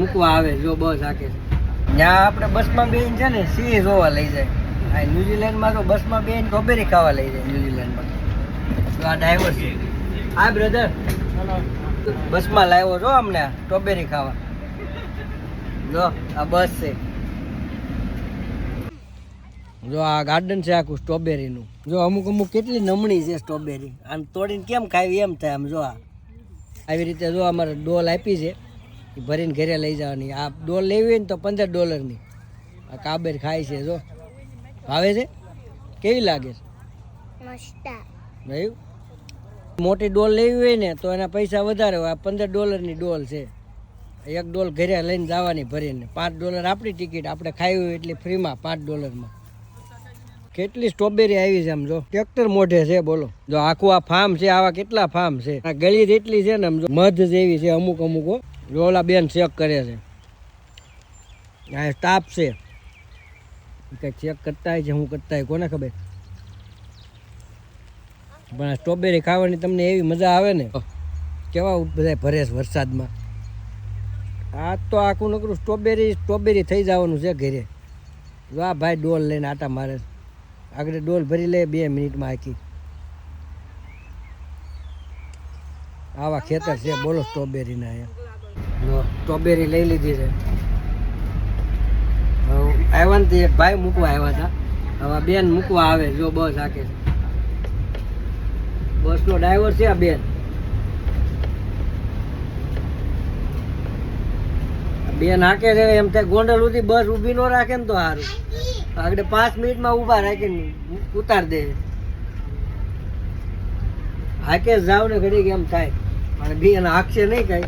મૂકવા આવે જો બસ આકે ત્યાં આપણે બસમાં બેન છે ને સિંહ જોવા લઈ જાય. આ ન્યુઝીલેન્ડમાં તો બસમાં બેન સ્ટ્રોબેરી ખાવા લઈ જાય ન્યુઝીલેન્ડમાં. તો આ ડ્રાઈવર છે. હા બ્રધર, બસમાં લાવ્યો છો અમને સ્ટ્રોબેરી ખાવા. જો આ બસ છે. જો આ ગાર્ડન છે આખું સ્ટ્રોબેરીનું. જો અમુક અમુક કેટલી નમણી છે સ્ટ્રોબેરી. આમ તોડીને કેમ ખાવી એમ થાય. આમ જો આવી રીતે જો અમારે ડોલ આપી છે એ ભરીને ઘરે લઈ જવાની. આ ડોલ લેવી હોય ને તો $15. આ કાબર ખાય છે. જો ભાવે છે, કેવી લાગે છે? મસ્ત. મોટી ડોલ લેવી હોય ને તો એના પૈસા વધારે હોય. આ $15 ડોલ છે. એક ડોલ ઘરે લઈને જવાની ભરીને. $5 આપણી ટિકિટ, આપણે ખાવી હોય એટલે ફ્રીમાં $5. કેટલી સ્ટ્રોબેરી આવી છે આમ જો. ટ્રેક્ટર મોઢે છે બોલો. જો આખું આ ફાર્મ છે, આવા કેટલા ફાર્મ છે. આ ગળી જેટલી છે ને આમ જો મધ જેવી છે અમુક અમુક. રોલા બેન ચેક કરે છે. આ સ્ટાફ છે કંઈક ચેક કરતા હોય છે. હું કરતા હોય કોને ખબર. પણ આ સ્ટ્રોબેરી ખાવાની તમને એવી મજા આવે ને. કેવા બધા ભરે છે વરસાદમાં. આ તો આખું નકરું સ્ટ્રોબેરી થઈ જવાનું છે ઘરે. જો આ ભાઈ ડોલ લઈને આટા મારે. આગળ ડોલ ભરી લે 2 મિનિટમાં આખી. આવા ખેતર છે બોલો સ્ટ્રોબેરીના. અહીંયા સ્ટ્રોબેરી લઈ લીધી છે. આવ્યા ને એક ભાઈ મૂકવા આવ્યા હતા. હવે બેન મૂકવા આવે જો બસ આકે. બસનો ડ્રાઈવર છે આ બેન. બેન હાકે છે એમ થાય ગોંડલ સુધી બસ ઊભી ન રાખે ને તો સારું. આગળ 5 મિનિટમાં ઊભા રાખીને ઉતાર દે. હાકે જાવ ને ઘડી એમ થાય. અને બેન હાકશે નહીં કઈ.